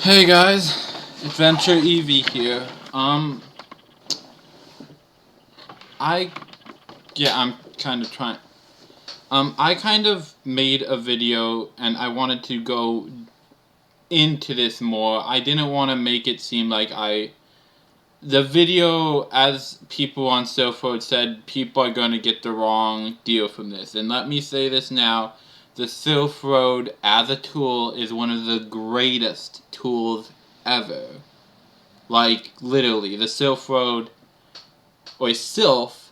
Hey guys, Adventure Eevee here. I'm kind of trying. I kind of made a video and I wanted to go into this more. I didn't want to make it seem like the video, as people on Silph Road said, people are going to get the wrong deal from this. And let me say this now, the Silph Road as a tool is one of the greatest tools ever. Like, literally, the Silph Road, or Silph,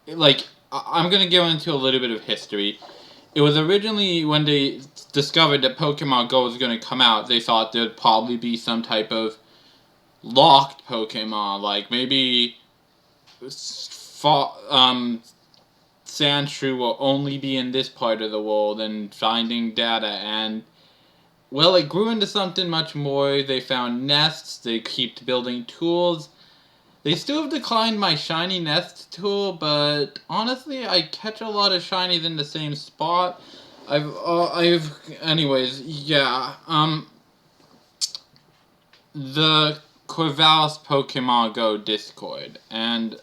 like, I'm gonna go into a little bit of history. It was originally, when they discovered that Pokemon Go was gonna come out, they thought there'd probably be some type of locked Pokemon, like maybe Sandshrew will only be in this part of the world, and finding data, and well, it grew into something much more. They found nests, they kept building tools. They still have declined my shiny nest tool, but honestly, I catch a lot of shinies in the same spot. Anyways, yeah, the Corvallis Pokemon Go Discord, and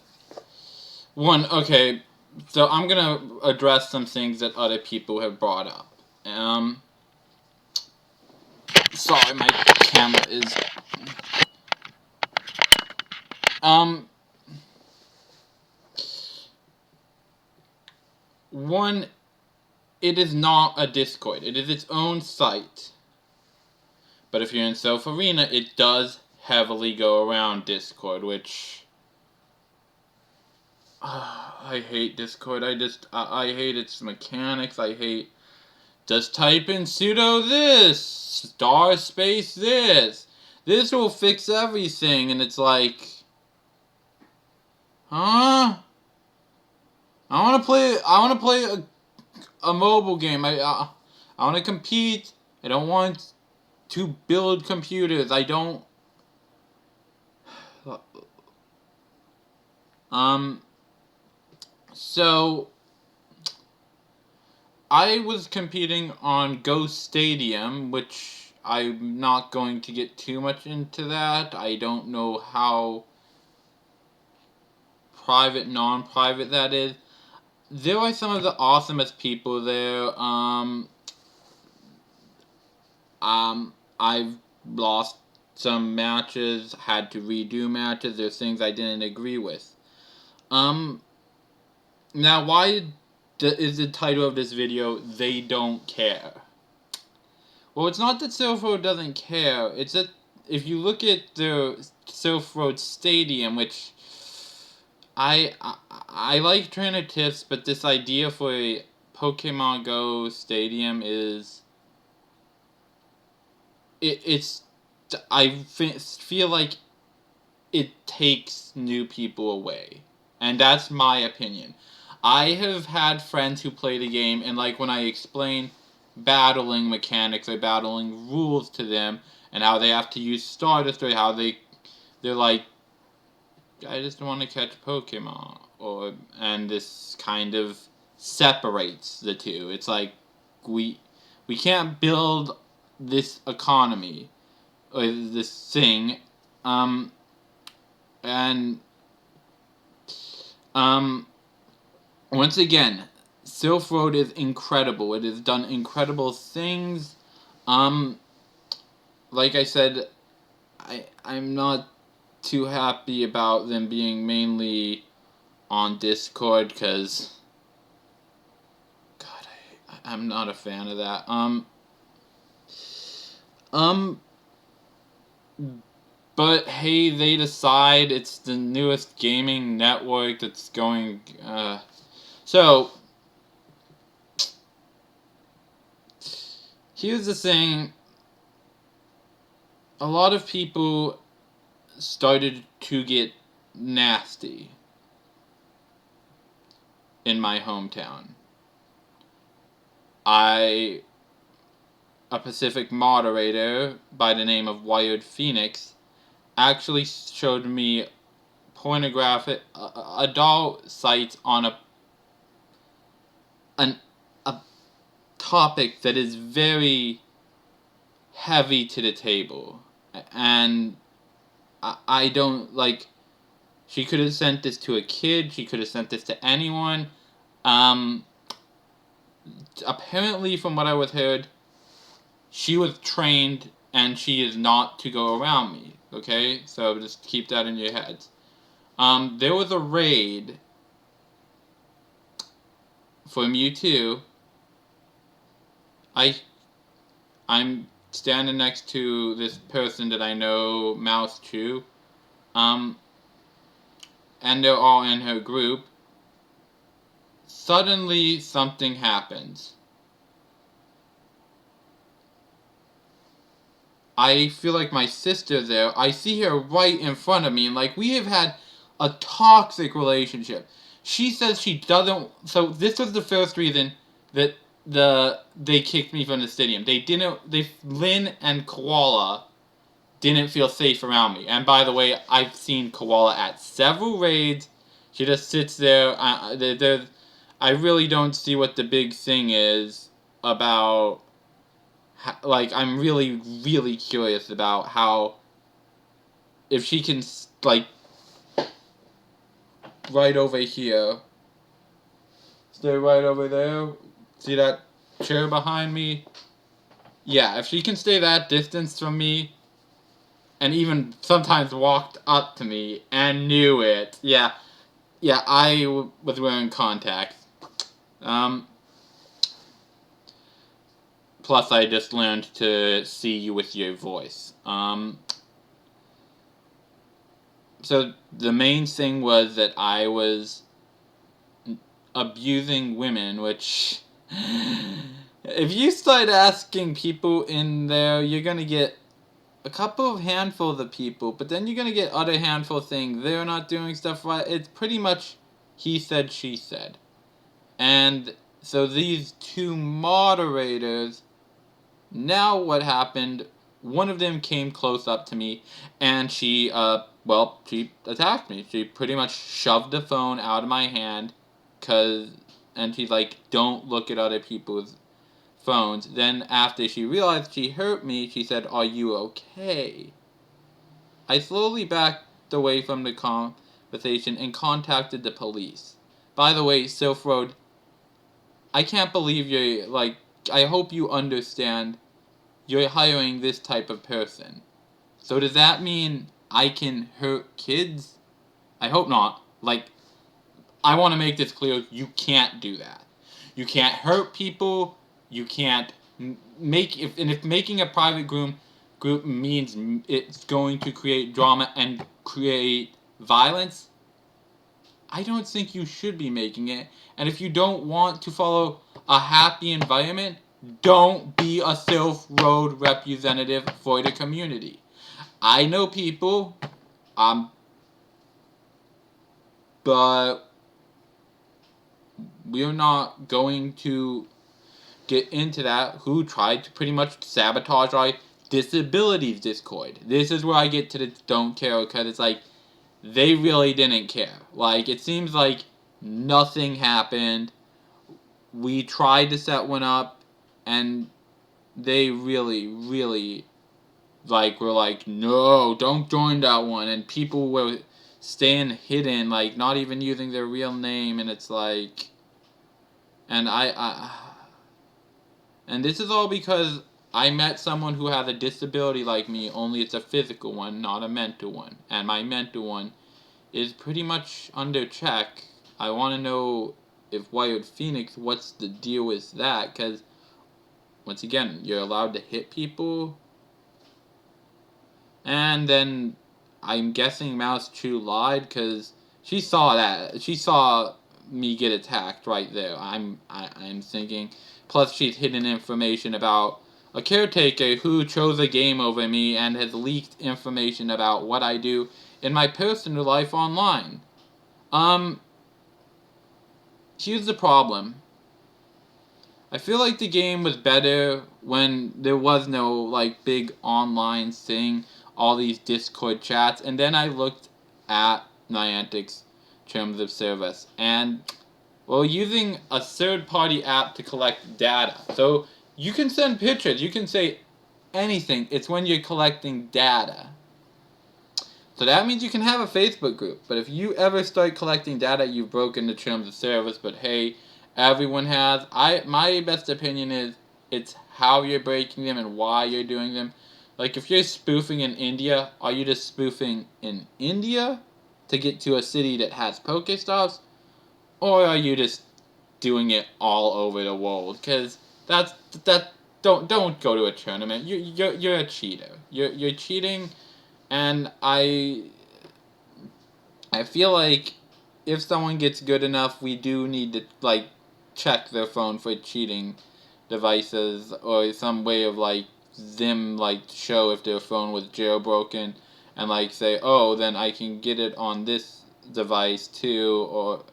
okay, so I'm gonna address some things that other people have brought up. Sorry, my camera is, one, it is not a Discord. It is its own site. But if you're in Silph Arena, it does heavily go around Discord, which I hate Discord. I hate its mechanics. I hate just type in sudo this, star space this. This will fix everything, and it's like, huh? I want to play a mobile game. I want to compete. I don't want to build computers. I don't. So I was competing on Ghost Stadium, which I'm not going to get too much into that. I don't know how private, non-private that is. There are some of the awesomest people there. I've lost some matches, had to redo matches. There's things I didn't agree with. Now, why is the title of this video, They Don't Care? Well, it's not that Silph Road doesn't care. It's that if you look at the Silph Road Stadium, which I like Trainer Tips, but this idea for a Pokemon Go Stadium is I feel like it takes new people away, and that's my opinion. I have had friends who play the game, and like when I explain battling mechanics or battling rules to them, and how they have to use Stardust, or how they're like, I just want to catch Pokemon, and this kind of separates the two. It's like we can't build this economy or this thing, and once again, Silph Road is incredible. It has done incredible things. Like I said, I'm not too happy about them being mainly on Discord, because God, I'm not a fan of that. But hey, they decide it's the newest gaming network that's going, so here's the thing. A lot of people started to get nasty in my hometown. A Pacific moderator by the name of Wired Phoenix actually showed me pornographic adult sites on a topic that is very heavy to the table. And I don't, like, she could have sent this to a kid, she could have sent this to anyone. Apparently, from what I was heard, she was trained and she is not to go around me, okay? So just keep that in your heads. There was a raid for Mewtwo. I'm standing next to this person that I know, Mouse Chew. And they're all in her group. Suddenly, something happens. I feel like my sister there, I see her right in front of me, and like, we have had a toxic relationship. She says she doesn't, so this was the first reason that they kicked me from the stadium. Lynn and Koala didn't feel safe around me. And by the way, I've seen Koala at several raids. She just sits there. I really don't see what the big thing is about. Like, I'm really, really curious about how, if she can, like, right over here, stay right over there, see that chair behind me? Yeah, if she can stay that distance from me, and even sometimes walked up to me and knew it, yeah, I was wearing contacts. Plus, I just learned to see you with your voice. So the main thing was that I was abusing women, which, if you start asking people in there, you're gonna get a couple of handfuls of people, but then you're gonna get other handfuls saying they're not doing stuff right. It's pretty much he said, she said. And so these two moderators, now what happened, one of them came close up to me, and she attacked me. She pretty much shoved the phone out of my hand, and she's like, don't look at other people's phones. Then after she realized she hurt me, she said, are you okay? I slowly backed away from the conversation and contacted the police. By the way, Silph Road, I can't believe you're, like, I hope you understand you're hiring this type of person. So does that mean I can hurt kids? I hope not. Like, I want to make this clear, you can't do that. You can't hurt people, you can't if making a private group means it's going to create drama and create violence, I don't think you should be making it. And if you don't want to follow a happy environment, don't be a Silph Road representative for the community. I know people, but we're not going to get into that, who tried to pretty much sabotage our disabilities Discord. This is where I get to the don't care, because it's like, they really didn't care. Like, it seems like nothing happened. We tried to set one up, and they really, really, like, were like, no, don't join that one. And people were staying hidden, like, not even using their real name, and it's like, and and this is all because I met someone who has a disability like me, only it's a physical one, not a mental one. And my mental one is pretty much under check. I want to know if Wired Phoenix, what's the deal with that? Because, once again, you're allowed to hit people. And then, I'm guessing Mouse Chew lied, because she saw that. She saw me get attacked right there. I'm thinking. Plus, she's hidden information about a caretaker who chose a game over me and has leaked information about what I do in my personal life online. Here's the problem. I feel like the game was better when there was no, like, big online thing, all these Discord chats, and then I looked at Niantic's terms of service, and, well, using a third-party app to collect data. So, you can send pictures, you can say, anything. It's when you're collecting data. So that means you can have a Facebook group. But if you ever start collecting data, you've broken the terms of service. But hey, everyone has. My best opinion is it's how you're breaking them and why you're doing them. Like, if you're spoofing in India, are you just spoofing in India to get to a city that has Pokestops? Or are you just doing it all over the world? Because that don't go to a tournament. You're a cheater. You're cheating, and I feel like if someone gets good enough, we do need to like check their phone for cheating devices or some way of like them like show if their phone was jailbroken and like say, oh, then I can get it on this device too. Or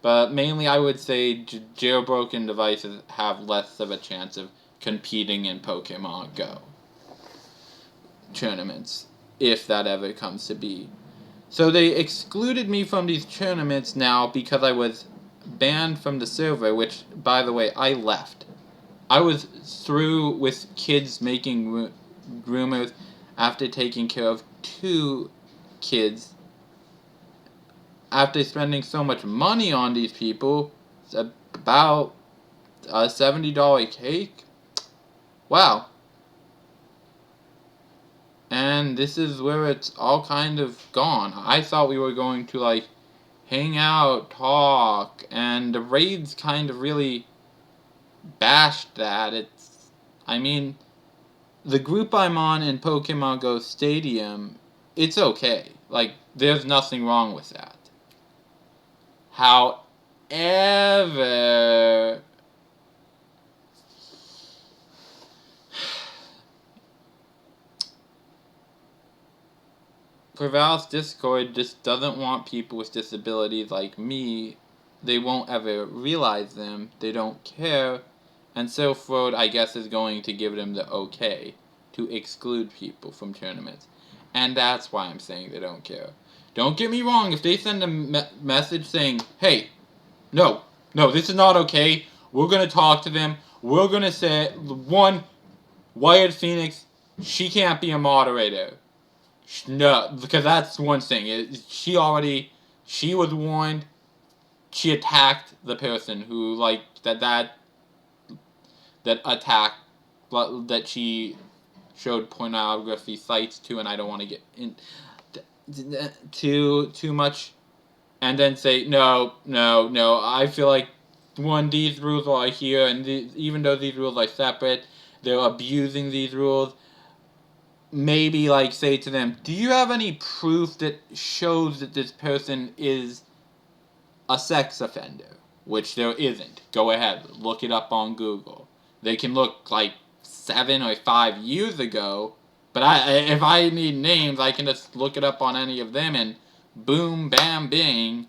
but mainly I would say jailbroken devices have less of a chance of competing in Pokemon Go tournaments, if that ever comes to be. So they excluded me from these tournaments now because I was banned from the server, which, by the way, I left. I was through with kids making rumors after taking care of 2 kids. After spending so much money on these people, it's about a $70 cake. Wow. And this is where it's all kind of gone. I thought we were going to like hang out, talk, and the raids kind of really bashed that. I mean, the group I'm on in Pokemon Go Stadium, it's okay. Like, there's nothing wrong with that. However, Corvallis Discord just doesn't want people with disabilities like me. They won't ever realize them. They don't care. And Silph Road, I guess, is going to give them the okay to exclude people from tournaments. And that's why I'm saying they don't care. Don't get me wrong. If they send a message saying, hey, no, this is not okay. We're going to talk to them. We're going to say, one, Wired Phoenix, she can't be a moderator. No, because that's one thing. She was warned. She attacked the person who, like, that attacked, that she showed pornography sites to, and I don't want to get in too much, and then say, no, I feel like, one, these rules are here, and even though these rules are separate, they're abusing these rules. Maybe, like, say to them, do you have any proof that shows that this person is a sex offender? Which there isn't. Go ahead, look it up on Google. They can look, like, 7 or 5 years ago, but if I need names, I can just look it up on any of them, and boom, bam, bing,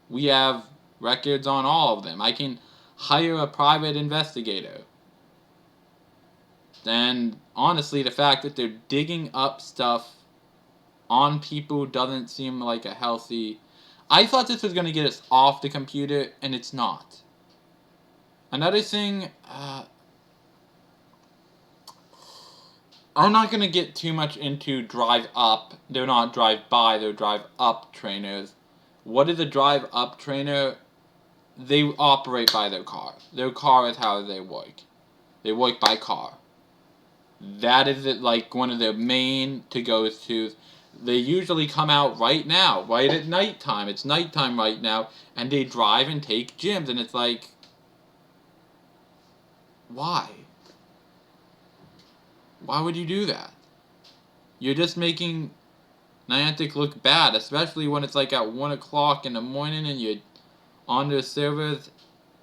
we have records on all of them. I can hire a private investigator. And honestly, the fact that they're digging up stuff on people doesn't seem like a healthy... I thought this was going to get us off the computer, and it's not. Another thing, I'm not going to get too much into drive up. They're not drive by, they're drive up trainers. What is a drive up trainer? They operate by their car. Their car is how they work. They work by car. That is like one of their main to-go-tos. They usually come out right now, right at nighttime. It's nighttime right now, and they drive and take gyms, and it's like, why? Why would you do that? You're just making Niantic look bad, especially when it's like at 1 o'clock in the morning and you're on their servers.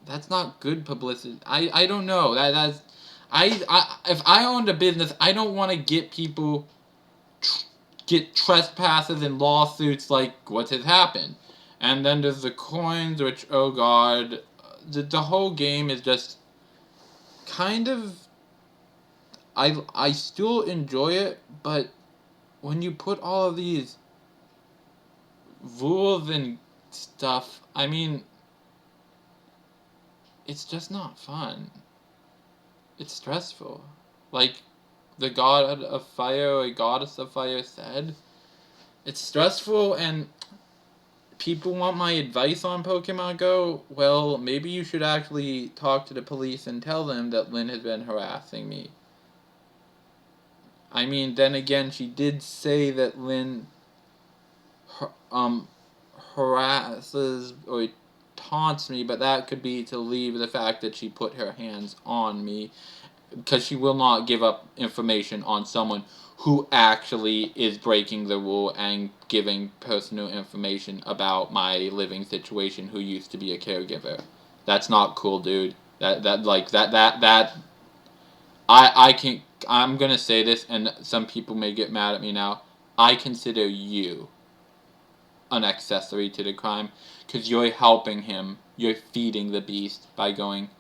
That's not good publicity. I don't know. If I owned a business, I don't want to get people get trespasses and lawsuits like what has happened. And then there's the coins, which, oh god, the whole game is just kind of... I still enjoy it, but when you put all of these rules and stuff, I mean, it's just not fun. It's stressful. Like, the god of fire or goddess of fire said. It's stressful, and people want my advice on Pokemon Go. Well, maybe you should actually talk to the police and tell them that Lynn has been harassing me. I mean, then again, she did say that Lynn harasses or taunts me, but that could be to leave the fact that she put her hands on me, because she will not give up information on someone who actually is breaking the rule and giving personal information about my living situation, who used to be a caregiver. That's not cool, dude. I'm gonna say this, and some people may get mad at me now. I consider you an accessory to the crime, because you're helping him. You're feeding the beast by going,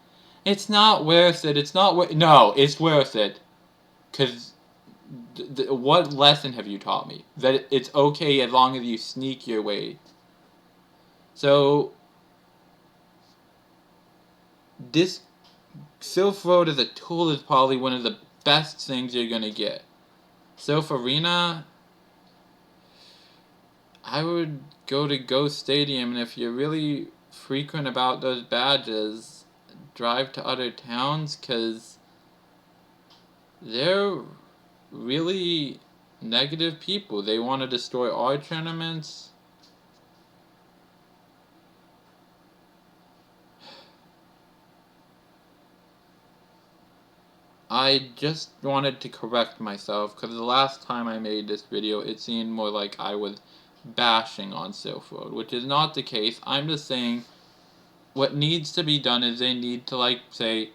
it's not worth it. It's not worth. No, it's worth it. Because what lesson have you taught me? That it's okay as long as you sneak your way. So this Silph Road as a tool is probably one of the best things you're gonna get. Silph Arena, I would go to Ghost Stadium, and if you're really frequent about those badges, drive to other towns, because they're really negative people. They want to destroy our tournaments. I just wanted to correct myself, because the last time I made this video, it seemed more like I was bashing on Silph Road, which is not the case. I'm just saying what needs to be done is they need to, like, say,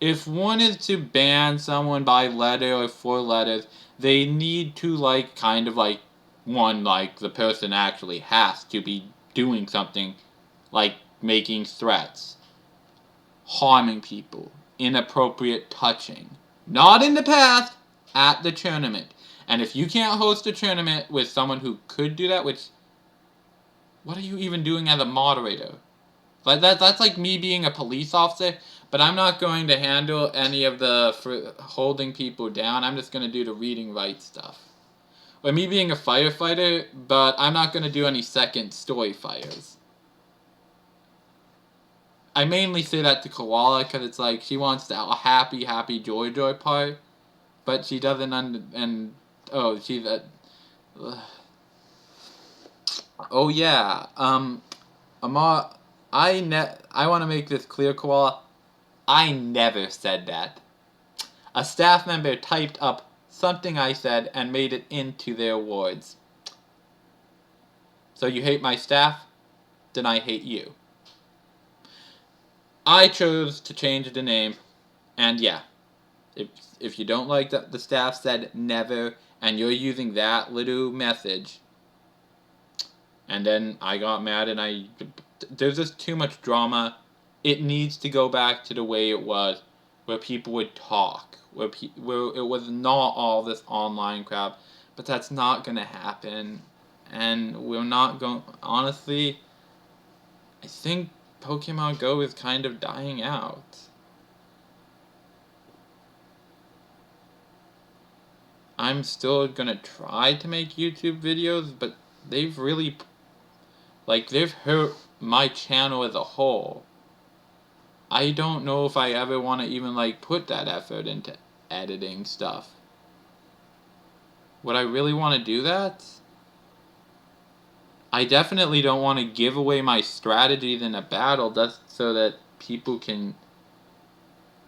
if one is to ban someone by letter or 4 letters, they need to, like, kind of, like, one, like, the person actually has to be doing something, like making threats, harming people, inappropriate touching. Not in the past, at the tournament. And if you can't host a tournament with someone who could do that, which, what are you even doing as a moderator? Like that's like me being a police officer, but I'm not going to handle any of the holding people down. I'm just going to do the reading right stuff. Or me being a firefighter, but I'm not going to do any second story fires. I mainly say that to Koala because it's like she wants the happy joy part, but she doesn't oh, she's a... Oh yeah, I want to make this clear, Koala. I never said that. A staff member typed up something I said and made it into their words. So you hate my staff? Then I hate you. I chose to change the name, and yeah, if you don't like that the staff said never, and you're using that little message, and then I got mad, and there's just too much drama. It needs to go back to the way it was, where people would talk, where it was not all this online crap. But that's not gonna happen, and we're not going. Honestly, I think Pokemon Go is kind of dying out. I'm still gonna try to make YouTube videos, but they've really, they've hurt my channel as a whole. I don't know if I ever want to even, put that effort into editing stuff. Would I really want to do that? I definitely don't want to give away my strategies in a battle just so that people can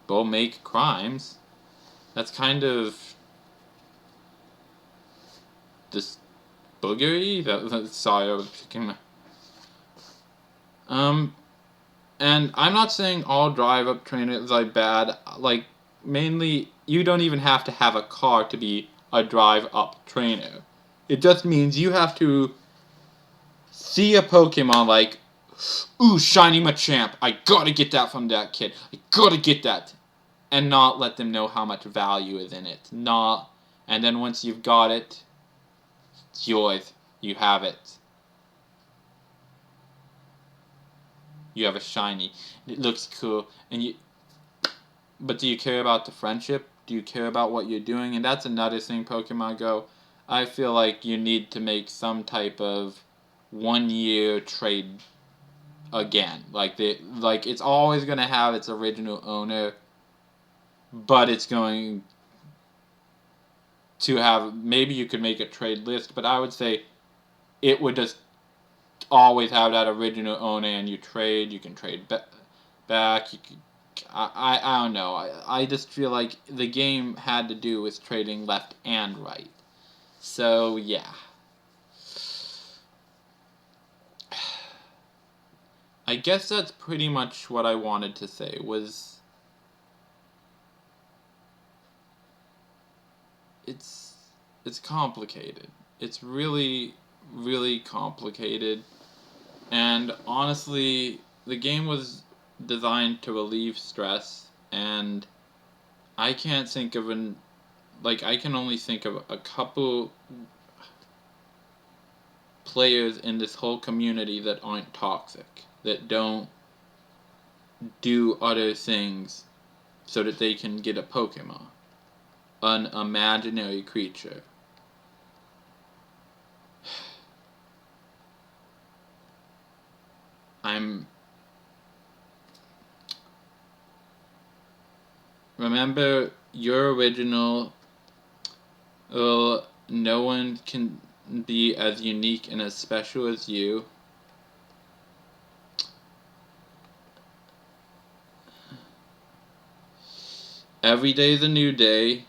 go make crimes. That's kind of just boogery. Sorry, I was picking my... And I'm not saying all drive-up trainers are bad. Mainly, you don't even have to have a car to be a drive-up trainer. It just means you have to see a Pokemon ooh, shiny Machamp, I gotta get that from that kid. I gotta get that. And not let them know how much value is in it. And then once you've got it, it's yours. You have it. You have a shiny. It looks cool. But do you care about the friendship? do you care about what you're doing? And that's another thing, Pokemon Go. I feel like you need to make some type of 1 year trade again. Like it's always gonna have its original owner, but it's going to have, maybe you could make a trade list, but I would say it would just always have that original owner, and you can trade back. You can, I don't know. I just feel like the game had to do with trading left and right. So yeah. I guess that's pretty much what I wanted to say. It's complicated. It's really, really complicated. And honestly, the game was designed to relieve stress, and I can't think of I can only think of a couple players in this whole community that aren't toxic, that don't do other things so that they can get a Pokemon, an imaginary creature. Remember your original. No one can be as unique and as special as you. Every day is a new day,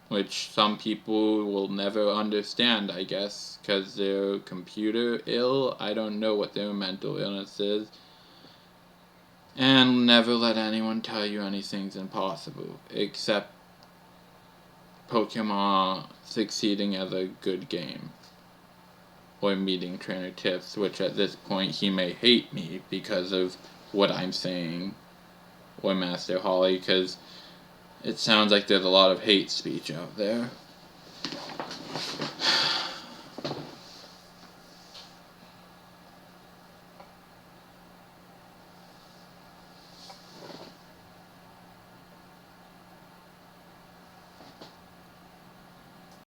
which some people will never understand, I guess, because they're computer ill. I don't know what their mental illness is. And never let anyone tell you anything's impossible, except Pokemon succeeding as a good game. Or meeting trainer tips, which at this point he may hate me because of what I'm saying. Or Master Holly, because it sounds like there's a lot of hate speech out there.